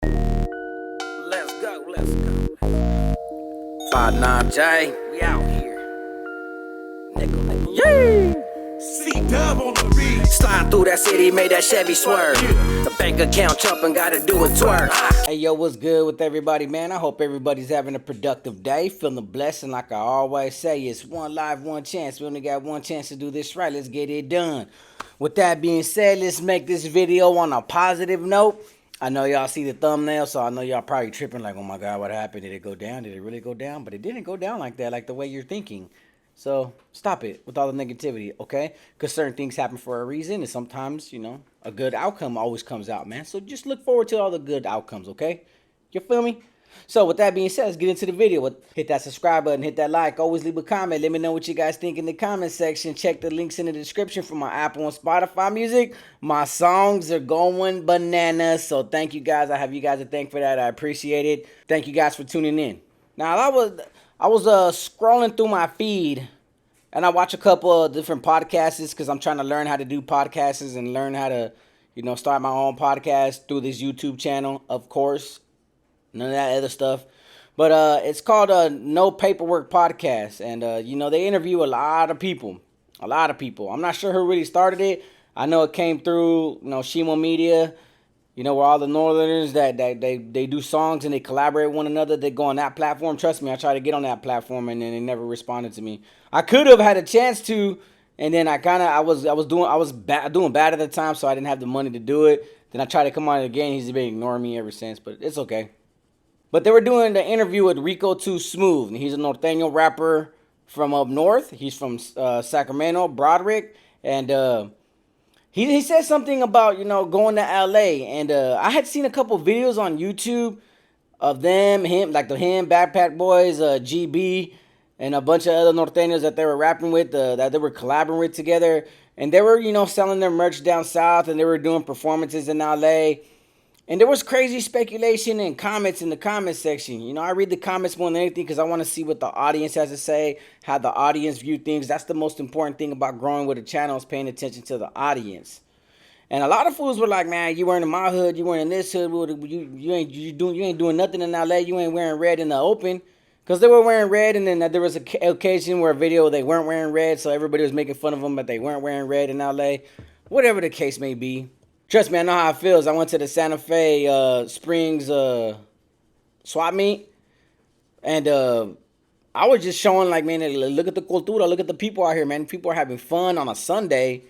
Let's go, let's go. 5-9J, we out here. Nickel, yay! C-Dub on the beat. Slide through that city, made that Chevy swerve. The bank account jumping, gotta do it twerk. Hey yo, what's good with everybody, man? I hope everybody's having a productive day, feeling blessed, and like I always say, it's one life, one chance. We only got one chance to do this right. Let's get it done. With that being said, let's make this video on a positive note. I know y'all see the thumbnail, so I know y'all probably tripping like, oh my God, what happened? Did it go down? Did it really go down? But it didn't go down like that, like the way you're thinking. So stop it with all the negativity, okay? Because certain things happen for a reason, and sometimes, you know, a good outcome always comes out, man. So just look forward to all the good outcomes, okay? You feel me? So with that being said, let's get into the video. Hit that subscribe button, hit that like, always leave a comment. Let me know what you guys think in the comment section. Check the links in the description for my Apple and Spotify music. My songs are going bananas. So thank you guys. I have you guys to thank for that. I appreciate it. Thank you guys for tuning in. Now, I was scrolling through my feed, and I watch a couple of different podcasts because I'm trying to learn how to do podcasts and learn how to, you know, start my own podcast through this YouTube channel, of course. None of that other stuff. But it's called No Paperwork Podcast. And, you know, they interview a lot of people. A lot of people. I'm not sure who really started it. I know it came through, you know, Shimo Media. You know, where all the Northerners that they do songs and they collaborate with one another. They go on that platform. Trust me, I tried to get on that platform and then they never responded to me. I could have had a chance to, and then I was doing bad at the time, so I didn't have the money to do it. Then I tried to come on it again. He's been ignoring me ever since, but it's okay. But they were doing the interview with RICO2SMOOTH. He's a norteño rapper from up north. He's from Sacramento, Broderick, and he said something about, you know, going to LA, and I had seen a couple videos on YouTube of him, Backpack Boys, GB, and a bunch of other norteños that they were rapping with, that they were collaborating with together, and they were, you know, selling their merch down south, and they were doing performances in LA. And there was crazy speculation and comments in the comment section. You know, I read the comments more than anything because I want to see what the audience has to say, how the audience view things. That's the most important thing about growing with a channel, is paying attention to the audience. And a lot of fools were like, man, you weren't in my hood, you weren't in this hood, you ain't doing nothing in LA, you ain't wearing red in the open. Because they were wearing red, and then there was an occasion where a video they weren't wearing red, so everybody was making fun of them, but they weren't wearing red in LA. Whatever the case may be. Trust me, I know how it feels. I went to the Santa Fe Springs swap meet, and I was just showing, like, man, look at the cultura, look at the people out here, man. People are having fun on a Sunday,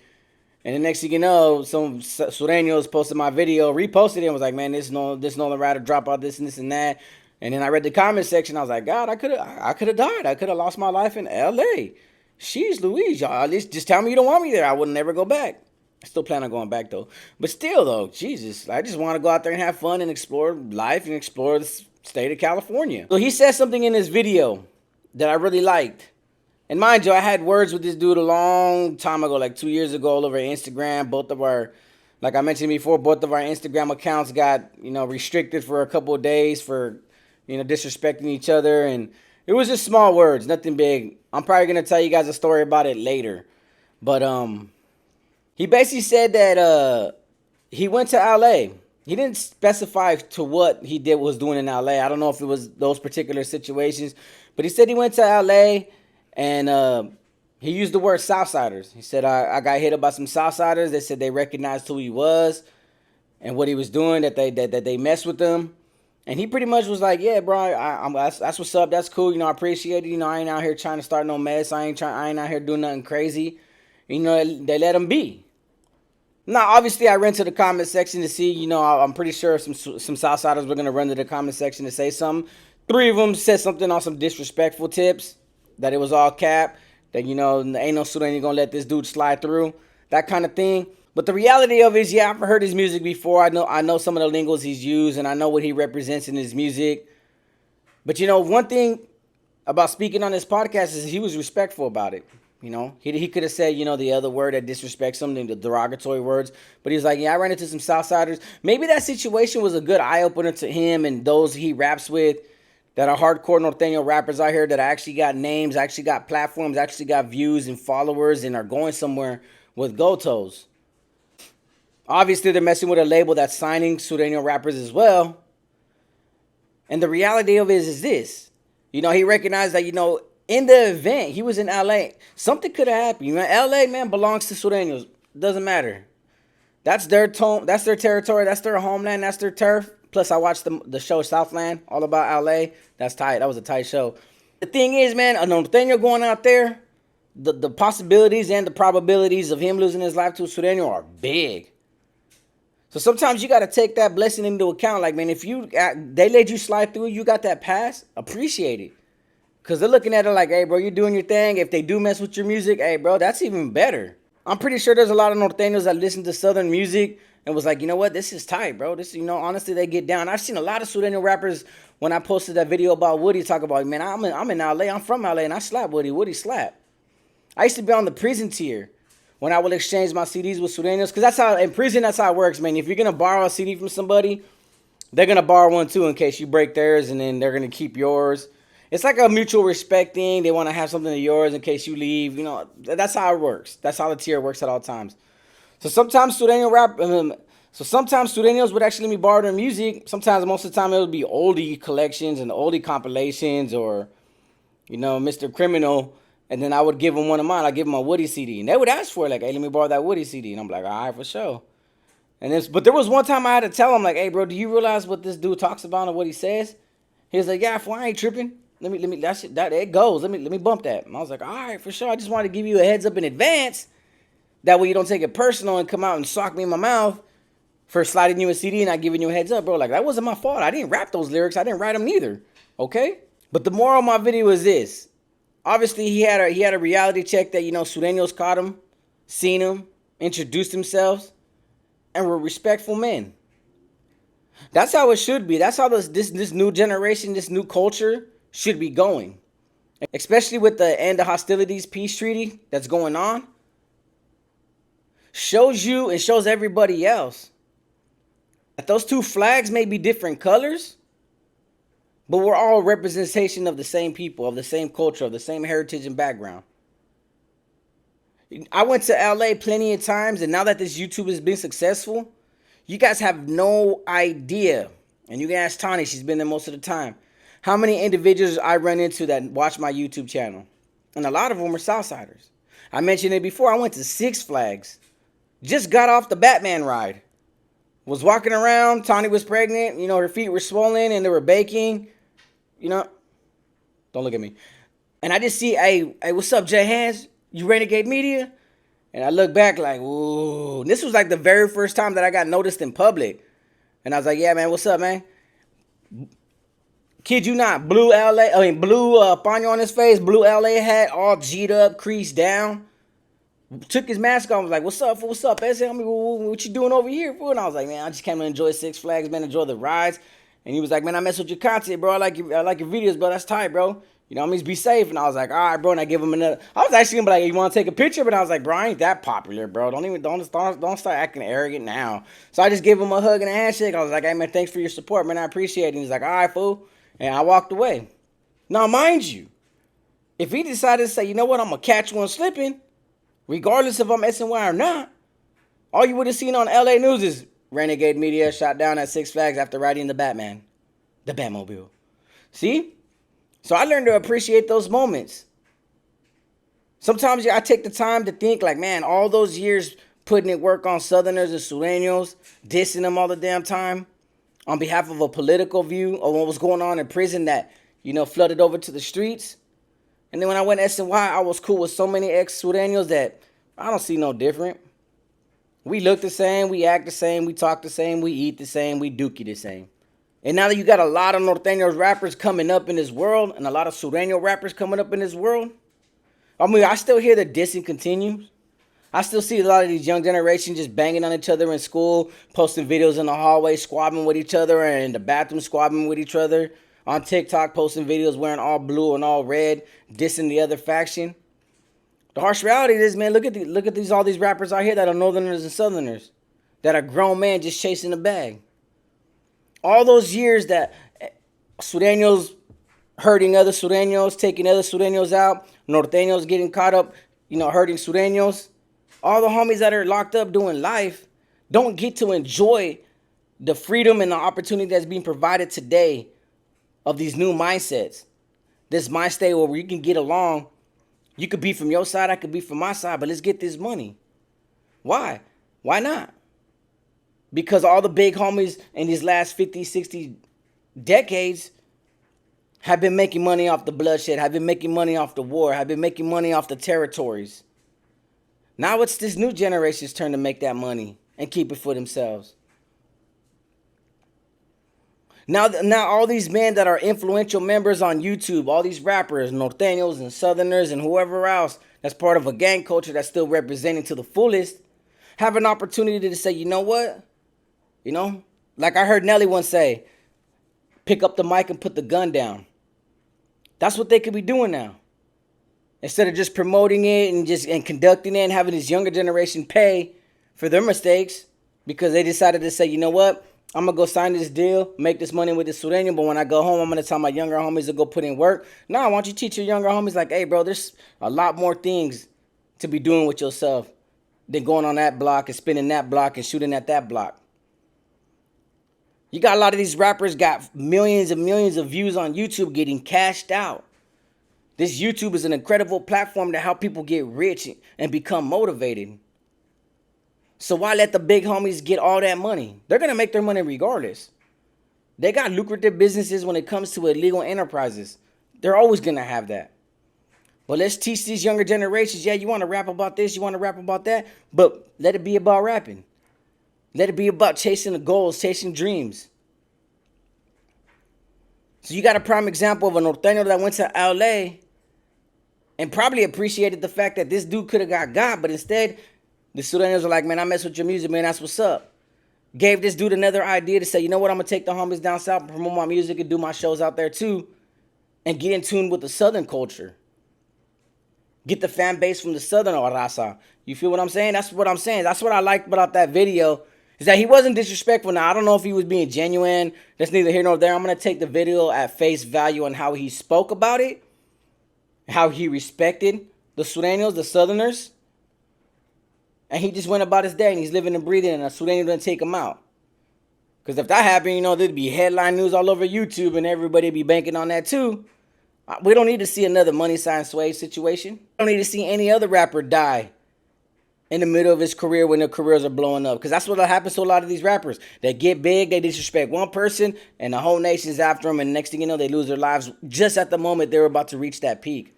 and the next thing you know, some Sureños posted my video, reposted it, and was like, man, this no rider drop out this and this and that. And then I read the comment section. I was like, God, I could have died. I could have lost my life in L.A. Jeez Louise, y'all. At least just tell me you don't want me there. I would never go back. I still plan on going back, though. But still, though, Jesus, I just want to go out there and have fun and explore life and explore the state of California. So he said something in this video that I really liked. And mind you, I had words with this dude a long time ago, like 2 years ago, all over Instagram. Both of our, like I mentioned before, both of our Instagram accounts got, you know, restricted for a couple of days for, you know, disrespecting each other. And it was just small words, nothing big. I'm probably going to tell you guys a story about it later. But, he basically said that he went to LA. He didn't specify to what he was doing in LA. I don't know if it was those particular situations, but he said he went to LA and he used the word Southsiders. He said, I got hit up by some Southsiders. They said they recognized who he was and what he was doing, that they messed with him. And he pretty much was like, yeah, bro, that's what's up. That's cool. You know, I appreciate it. You know, I ain't out here trying to start no mess. I ain't out here doing nothing crazy. You know, they let him be. Now, obviously, I ran to the comment section to see, you know, I'm pretty sure some Southsiders were going to run to the comment section to say something. 3 of them said something on some disrespectful tips, that it was all cap, that, you know, ain't no Sudan going to let this dude slide through, that kind of thing. But the reality of it is, yeah, I've heard his music before. I know some of the lingos he's used, and I know what he represents in his music. But, you know, one thing about speaking on this podcast is he was respectful about it. You know, he could have said, you know, the other word that disrespects him, the derogatory words. But he was like, yeah, I ran into some Southsiders. Maybe that situation was a good eye-opener to him and those he raps with that are hardcore norteño rappers out here that actually got names, actually got platforms, actually got views and followers and are going somewhere with Gotos. Obviously, they're messing with a label that's signing Sureño rappers as well. And the reality of it is this. You know, he recognized that, in the event, he was in LA, something could have happened. LA, man, belongs to Sureños. Doesn't matter. That's their that's their territory, that's their homeland, that's their turf. Plus, I watched the show Southland, all about LA. That's tight. That was a tight show. The thing is, man, a norteño going out there, the possibilities and the probabilities of him losing his life to a Sureño are big. So sometimes you got to take that blessing into account. Like, man, if they let you slide through, you got that pass, appreciate it. Because they're looking at it like, hey, bro, you're doing your thing. If they do mess with your music, hey, bro, that's even better. I'm pretty sure there's a lot of norteños that listen to Southern music and was like, you know what, this is tight, bro. This, honestly, they get down. I've seen a lot of Sureño rappers when I posted that video about Woody talk about, man, I'm in LA, I'm from LA, and I slap Woody. Woody slap. I used to be on the prison tier when I would exchange my CDs with Sureños, because that's how, in prison, that's how it works, man. If you're going to borrow a CD from somebody, they're going to borrow one too in case you break theirs, and then they're going to keep yours. It's like a mutual respect thing. They want to have something of yours in case you leave. That's how it works. That's how the tier works at all times. So sometimes sometimes Sureños would actually let me borrow their music. Sometimes, most of the time, it would be oldie collections and oldie compilations, or, Mr. Criminal. And then I would give them one of mine. I'd give them a Woody CD. And they would ask for it, like, hey, let me borrow that Woody CD. And I'm like, all right, for sure. But there was one time I had to tell him, like, hey, bro, do you realize what this dude talks about and what he says? He was like, yeah, fool, I ain't tripping. Let me, it goes. Let me bump that. And I was like, all right, for sure. I just wanted to give you a heads up in advance. That way you don't take it personal and come out and sock me in my mouth for sliding you a CD and not giving you a heads up, bro. Like, that wasn't my fault. I didn't rap those lyrics. I didn't write them neither. Okay? But the moral of my video is this. Obviously, he had a reality check that, Sureños caught him, seen him, introduced themselves, and were respectful men. That's how it should be. That's how this new generation, this new culture should be going. Especially with the end of hostilities peace treaty that's going on. Shows you and shows everybody else that those two flags may be different colors, but we're all a representation of the same people, of the same culture, of the same heritage and background. I went to LA plenty of times, and now that this YouTube has been successful, you guys have no idea. And you can ask Tani, she's been there most of the time, how many individuals I run into that watch my YouTube channel. And a lot of them are Southsiders. I mentioned it before. I went to Six Flags. Just got off the Batman ride. Was walking around. Tani was pregnant. Her feet were swollen and they were baking. Don't look at me. And I just see, hey, what's up, Jay Hands? You Renegade Media? And I look back like, ooh. This was like the very first time that I got noticed in public. And I was like, yeah, man, what's up, man? Kid you not, blue paño on his face, blue LA hat, all G'd up, creased down. Took his mask off, was like, what's up, fool? What's up, S? What you doing over here, fool? And I was like, man, I just came to enjoy Six Flags, man, enjoy the rides. And he was like, man, I mess with your content, bro. I like your videos, bro. That's tight, bro. Be safe. And I was like, all right, bro. And I give him another. I was actually gonna be like, you want to take a picture? But I was like, bro, I ain't that popular, bro. Don't start acting arrogant now. So I just gave him a hug and a handshake. I was like, hey, man, thanks for your support, man. I appreciate it. And he's like, all right, fool. And I walked away. Now, mind you, if he decided to say, you know what, I'm gonna catch one slipping, regardless if I'm SNY or not, all you would have seen on LA News is Renegade Media shot down at Six Flags after riding the Batmobile. See? So I learned to appreciate those moments. Sometimes I take the time to think like, man, all those years putting in work on Southerners and Sureños, dissing them all the damn time on behalf of a political view of what was going on in prison that, flooded over to the streets. And then when I went to SNY, I was cool with so many ex-Sureños that I don't see no different. We look the same, we act the same, we talk the same, we eat the same, we dookie the same. And now that you got a lot of norteños rappers coming up in this world and a lot of Sureño rappers coming up in this world, I still hear the dissing continues. I still see a lot of these young generations just banging on each other in school, posting videos in the hallway, squabbling with each other, and in the bathroom squabbling with each other. On TikTok, posting videos wearing all blue and all red, dissing the other faction. The harsh reality is, man, look at all these rappers out here that are Northerners and Southerners, that are grown men just chasing the bag. All those years that Sureños hurting other Sureños, taking other Sureños out, Norteños getting caught up, hurting Sureños. All the homies that are locked up doing life don't get to enjoy the freedom and the opportunity that's being provided today of these new mindsets. This mind state where you can get along. You could be from your side, I could be from my side, but let's get this money. Why? Why not? Because all the big homies in these last 50, 60 decades have been making money off the bloodshed, have been making money off the war, have been making money off the territories. Now it's this new generation's turn to make that money and keep it for themselves. Now all these men that are influential members on YouTube, all these rappers, Norteños and Southerners and whoever else that's part of a gang culture that's still representing to the fullest, have an opportunity to say, you know what? You know, like I heard Nelly once say, pick up the mic and put the gun down. That's what they could be doing now. Instead of just promoting it and conducting it and having this younger generation pay for their mistakes because they decided to say, you know what? I'm going to go sign this deal, make this money with this Sureño, but when I go home, I'm going to tell my younger homies to go put in work. No, why don't you teach your younger homies like, hey, bro, there's a lot more things to be doing with yourself than going on that block and spinning that block and shooting at that block. You got a lot of these rappers got millions and millions of views on YouTube getting cashed out. This YouTube is an incredible platform to help people get rich and become motivated. So why let the big homies get all that money? They're going to make their money regardless. They got lucrative businesses when it comes to illegal enterprises. They're always going to have that. But let's teach these younger generations, yeah, you want to rap about this, you want to rap about that, but let it be about rapping. Let it be about chasing the goals, chasing dreams. So you got a prime example of a norteño that went to LA and probably appreciated the fact that this dude could have got, but instead, the Sureños are like, man, I mess with your music, man, that's what's up. Gave this dude another idea to say, you know what, I'm going to take the homies down south and promote my music and do my shows out there too and get in tune with the Southern culture. Get the fan base from the Southern raza. You feel what I'm saying? That's what I'm saying. That's what I liked about that video is that he wasn't disrespectful. Now, I don't know if he was being genuine. That's neither here nor there. I'm going to take the video at face value on how he spoke about it, how he respected the Sureños, the Southerners. And he just went about his day and he's living and breathing and a Sureño didn't take him out. Because if that happened, you know, there'd be headline news all over YouTube and everybody be banking on that too. We don't need to see another Money Sign Sway situation. We don't need to see any other rapper die in the middle of his career when their careers are blowing up. Because that's what happens to a lot of these rappers. They get big, they disrespect one person, and the whole nation's after them. And next thing you know, they lose their lives just at the moment they were about to reach that peak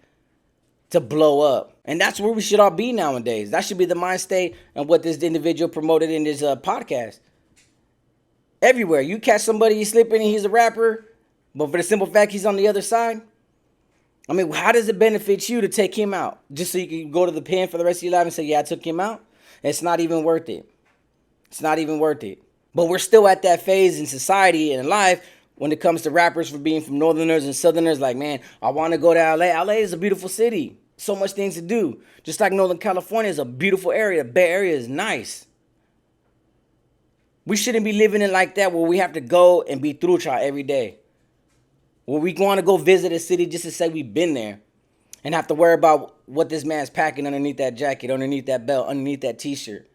to blow up. And that's where we should all be nowadays. That should be the mind state and what this individual promoted in this podcast. Everywhere. You catch somebody, he's slipping and he's a rapper, but for the simple fact he's on the other side, I mean, how does it benefit you to take him out? Just so you can go to the pen for the rest of your life and say, yeah, I took him out? It's not even worth it. It's not even worth it. But we're still at that phase in society and in life when it comes to rappers for being from Northerners and Southerners. Like, man, I want to go to LA. LA is a beautiful city. So much things to do. Just like Northern California is a beautiful area. Bay Area is nice. We shouldn't be living in like that where we have to go and be trucha every day. Where we want to go visit a city just to say we've been there and have to worry about what this man's packing underneath that jacket, underneath that belt, underneath that t-shirt.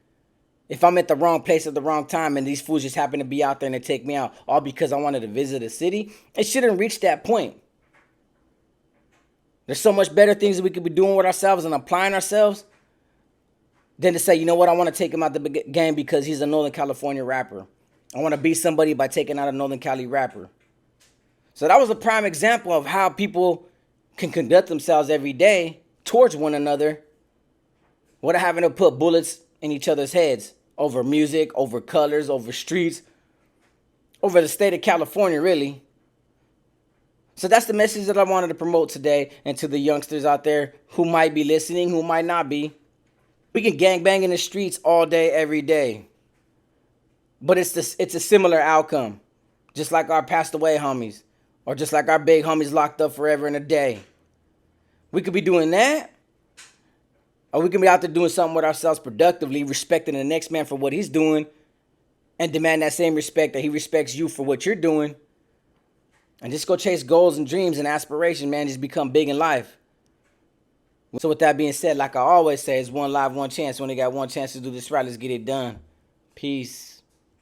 If I'm at the wrong place at the wrong time and these fools just happen to be out there and they take me out all because I wanted to visit a city, it shouldn't reach that point. There's so much better things that we could be doing with ourselves and applying ourselves than to say, you know what, I want to take him out the game because he's a Northern California rapper. I want to be somebody by taking out a Northern Cali rapper. So that was a prime example of how people can conduct themselves every day towards one another without having to put bullets in each other's heads over music, over colors, over streets, over the state of California, really. So that's the message that I wanted to promote today and to the youngsters out there who might be listening, who might not be. We can gangbang in the streets all day, every day. But it's a similar outcome, just like our passed away homies. Or just like our big homies locked up forever and a day. We could be doing that. Or we can be out there doing something with ourselves productively, respecting the next man for what he's doing. And demand that same respect that he respects you for what you're doing. And just go chase goals and dreams and aspirations, man. Just become big in life. So with that being said, like I always say, it's one life, one chance. We only got one chance to do this right. Let's get it done. Peace.